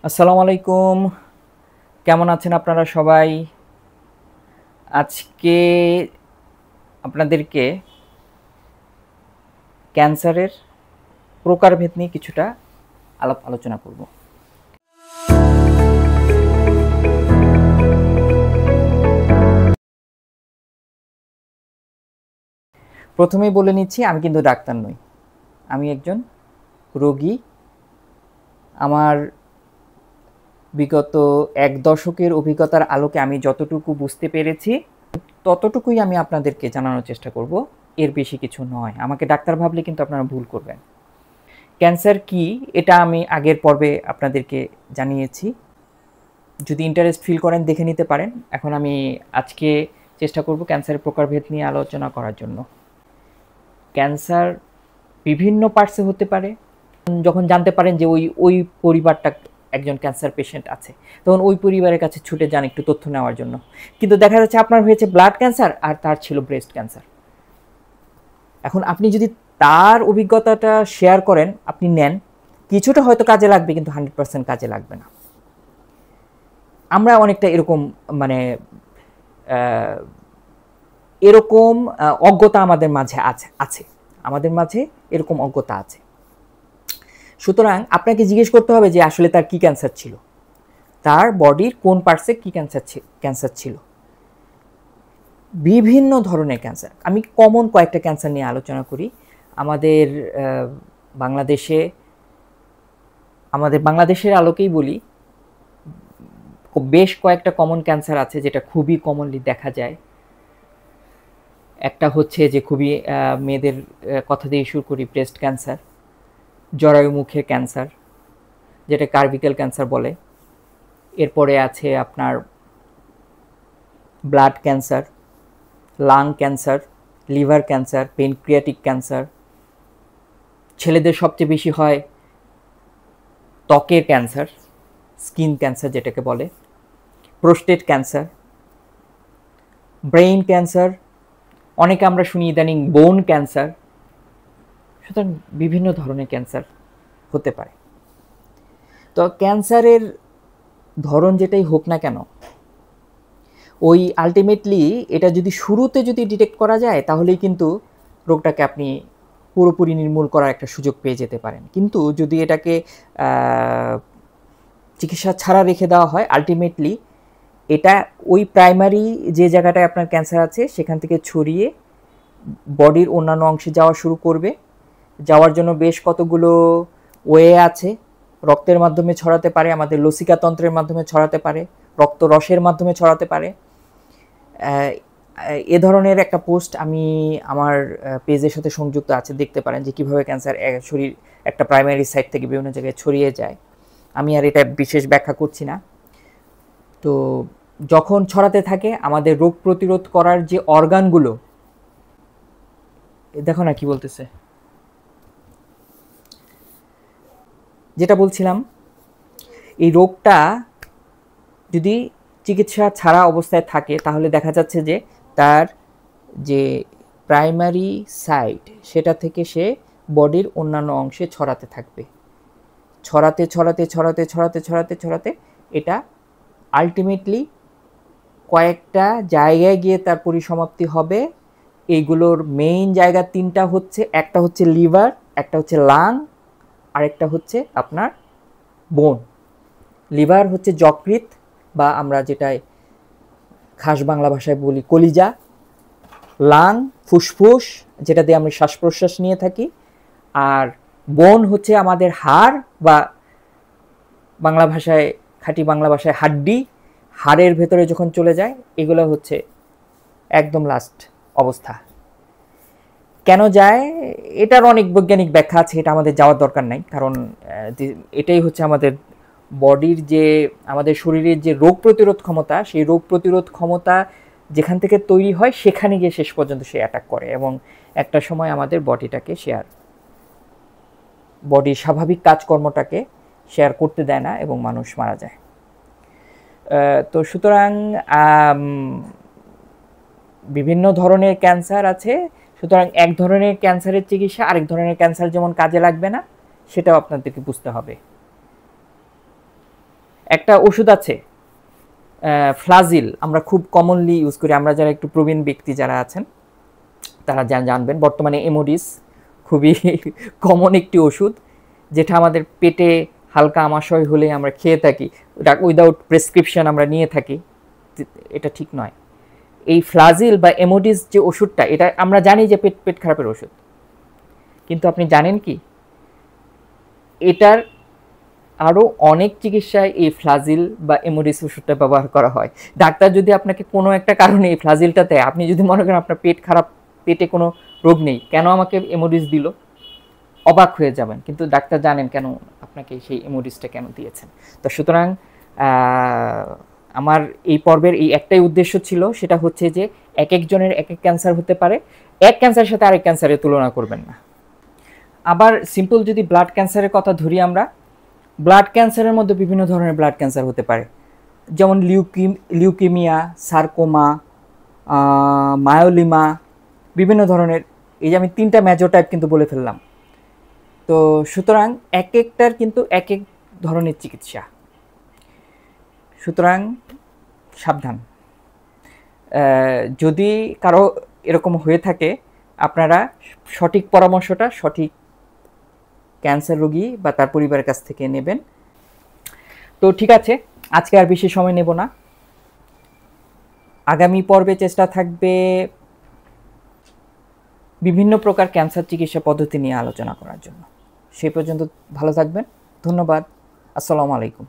আসসালামু আলাইকুম। কেমন আছেন আপনারা সবাই? আজকে আপনাদেরকে ক্যান্সারের প্রকারভেদ নিয়ে কিছুটা আলোচনা করব। প্রথমেই বলে নিচ্ছি, আমি কিন্তু ডাক্তার নই, আমি একজন রোগী। আমার বিগত ১ দশকের অভিজ্ঞতার আলোকে আমি যতটুকু বুঝতে পেরেছি ততটুকুই আমি আপনাদেরকে জানানোর চেষ্টা করব, এর বেশি কিছু নয়। আমাকে ডাক্তার ভাবলে কিন্তু আপনারা ভুল করবেন। ক্যান্সার কি এটা আমি আগের পর্বে আপনাদেরকে জানিয়েছি। যদি ইন্টারেস্ট ফিল করেন দেখে নিতে পারেন। এখন আমি আজকে চেষ্টা করব ক্যান্সারের প্রকারভেদ নিয়ে আলোচনা করার জন্য। ক্যান্সার বিভিন্ন পার্টসে হতে পারে। যখন জানতে পারেন যে ওই পরিবারটা একজন ক্যান্সার পেশেন্ট আছে, তখন ওই পরিবারের কাছে ছুটে যান একটু তথ্য নেওয়ার জন্য। কিন্তু দেখা যাচ্ছে আপনার হয়েছে ব্লাড ক্যান্সার আর তার ছিল ব্রেস্ট ক্যান্সার। এখন আপনি যদি তার অভিজ্ঞতাটা শেয়ার করেন, আপনি নেন, কিছুটা হয়তো কাজে লাগবে, কিন্তু 100% কাজে লাগবে না। আমরা অনেকটা এরকম মানে এরকম অজ্ঞতা আমাদের মাঝে আছে আমাদের মাঝে এরকম অজ্ঞতা আছে। সুতরাং আপনাকে জিজ্ঞেস করতে হবে যে আসলে তার কি ক্যান্সার ছিল, তার বডির কোন পার্টসে কি ক্যান্সার ছিল। বিভিন্ন ধরনের ক্যান্সার, আমি কমন কয়েকটা ক্যান্সার নিয়ে আলোচনা করি। আমাদের বাংলাদেশের আলোকেই বলি, বেশ কয়েকটা কমন ক্যান্সার আছে যেটা খুবই কমনলি দেখা যায়। একটা হচ্ছে যে খুবই মেয়েদের কথা দিয়ে শুরু করি, ব্রেস্ট ক্যান্সার, জরায়ু মুখের ক্যান্সার যেটা কার্ভিক্যাল ক্যান্সার বলে। এরপরে আছে আপনার blood cancer, lung cancer, liver cancer, pancreatic cancer. ছেলেদের সবচেয়ে বেশি হয় ত্বকের ক্যান্সার, স্কিন ক্যান্সার যেটাকে বলে, প্রোস্টেট ক্যান্সার, ব্রেইন ক্যান্সার, অনেকে আমরা শুনি ইদানিং বোন ক্যান্সার। সুতরাং বিভিন্ন ধরনের ক্যান্সার হতে পারে। তো ক্যান্সারের ধরন যেটাই হোক না কেন, ওই আলটিমেটলি এটা যদি শুরুতে যদি ডিটেক্ট করা যায় তাহলেই কিন্তু রোগটাকে আপনি পুরোপুরি নির্মূল করার একটা সুযোগ পেয়ে যেতে পারেন। কিন্তু যদি এটাকে চিকিৎসা ছাড়া রেখে দেওয়া হয়, আলটিমেটলি এটা ওই প্রাইমারি যে জায়গাটায় আপনার ক্যান্সার আছে সেখান থেকে ছড়িয়ে বডির অন্যান্য অংশে যাওয়া শুরু করবে। যাওয়ার জন্য বেশ কতগুলো ওয়ে আছে। রক্তের মাধ্যমে ছড়াতে পারে, আমাদের লসিকাতন্ত্রের মাধ্যমে ছড়াতে পারে, রক্ত রসের মাধ্যমে ছড়াতে পারে। এ ধরনের একটা পোস্ট আমি আমার পেজের সাথে সংযুক্ত আছে, দেখতে পারেন যে কীভাবে ক্যান্সার শরীর একটা প্রাইমারি সাইট থেকে বিভিন্ন জায়গায় ছড়িয়ে যায়। আমি আর এটা বিশেষ ব্যাখ্যা করছি না। তো যখন ছড়াতে থাকে, আমাদের রোগ প্রতিরোধ করার যে অর্গানগুলো, দেখো না কি বলতেছে, যেটা বলছিলাম, এই রোগটা যদি চিকিৎসা ছাড়া অবস্থায় থাকে তাহলে দেখা যাচ্ছে যে তার যে প্রাইমারি সাইট সেটা থেকে সে বডির অন্যান্য অংশে ছড়াতে থাকবে। ছড়াতে ছড়াতে ছড়াতে ছড়াতে ছড়াতে ছড়াতে এটা আলটিমেটলি কয়েকটা জায়গায় গিয়ে তার পরিসমাপ্তি হবে। এইগুলোর মেইন জায়গা তিনটা হচ্ছে, একটা হচ্ছে লিভার, একটা হচ্ছে লাং, আরেকটা হচ্ছে আপনার বোন। লিভার হচ্ছে যকৃৎ বা আমরা যেটাই খাস বাংলা ভাষায় বলি কলিজা। লাং ফুসফুস, যেটা দিয়ে আমরা শ্বাস প্রশ্বাস নিয়ে থাকি। আর বোন হচ্ছে আমাদের হাড় বা বাংলা ভাষায়, খাঁটি বাংলা ভাষায় হাড্ডি। হাড়ের ভেতরে যখন চলে যায়, এগুলো হচ্ছে একদম লাস্ট অবস্থা। কেন যায় এটার অনেক বৈজ্ঞানিক ব্যাখ্যা আছে, এটা আমাদের যাওয়ার দরকার নাই। কারণ এটাই হচ্ছে আমাদের বডির যে, আমাদের শরীরের যে রোগ প্রতিরোধ ক্ষমতা, সেই রোগ প্রতিরোধ ক্ষমতা যেখান থেকে তৈরি হয় সেখানে গিয়ে শেষ পর্যন্ত সে অ্যাটাক করে এবং একটা সময় আমাদের বডিটাকে বডির স্বাভাবিক কাজকর্মটাকে শেয়ার করতে দেয় না এবং মানুষ মারা যায়। তো সুতরাং বিভিন্ন ধরনের ক্যান্সার আছে। সুতরাং এক ধরনের ক্যান্সারের চিকিৎসা আরেক ধরনের ক্যান্সার যেমন কাজে লাগবে না, সেটাও আপনাদেরকে বুঝতে হবে। একটা ওষুধ আছে ফ্লাজিল, আমরা খুব কমনলি ইউজ করি, আমরা যারা একটু প্রবীণ ব্যক্তি যারা আছেন তারা জানবেন। বর্তমানে এমোডিস খুবই কমন একটি ওষুধ, যেটা আমাদের পেটে হালকা আমাশয় হলে আমরা খেয়ে থাকি, উইদাউট প্রেসক্রিপশন আমরা নিয়ে থাকি। এটা ঠিক নয়। এই ফ্লাজিল বা এমোডিস যে ওষুধটা, এটা আমরা জানি যে পেট খারাপের ওষুধ, কিন্তু আপনি জানেন কি এটার আরও অনেক চিকিৎসায় এই ফ্লাজিল বা এমোডিস ওষুধটা ব্যবহার করা হয়। ডাক্তার যদি আপনাকে কোনো একটা কারণে এই ফ্লাজিলটা দেয়, আপনি যদি মনে করেন আপনার পেট খারাপ, পেটে কোনো রোগ নেই, কেন আমাকে এমোডিস দিল, অবাক হয়ে যাবেন। কিন্তু ডাক্তার জানেন কেন আপনাকে সেই এমোডিসটা কেন দিয়েছেন। তো সুতরাং আমার এই পর্বের এই একটাই উদ্দেশ্য ছিল, সেটা হচ্ছে যে এক একজনের এক এক ক্যান্সার হতে পারে, এক ক্যান্সারের সাথে আরেক ক্যান্সারের তুলনা করবেন না। আবার সিম্পল যদি ব্লাড ক্যান্সারের কথা ধরি আমরা, ব্লাড ক্যান্সারের মধ্যে বিভিন্ন ধরনের ব্লাড ক্যান্সার হতে পারে, যেমন লিউকেমিয়া, সার্কোমা, মায়োলিমা, বিভিন্ন ধরনের। এই যে আমি 3টা মেজর টাইপ কিন্তু বলে ফেললাম। তো সুতরাং এক একটার কিন্তু এক এক ধরনের চিকিৎসা, সুতরাং সাবধান। যদি কারো এরকম হয়ে থাকে, আপনারা সঠিক পরামর্শটা সঠিক ক্যান্সার রোগী বা তার পরিবারের কাছ থেকে নেবেন। তো ঠিক আছে, আজকে আর বেশি সময় নেব না। আগামী পর্বে চেষ্টা থাকবে বিভিন্ন প্রকার ক্যান্সার চিকিৎসা পদ্ধতি নিয়ে আলোচনা করার জন্য। সেই পর্যন্ত ভালো থাকবেন। ধন্যবাদ। আসসালামু আলাইকুম।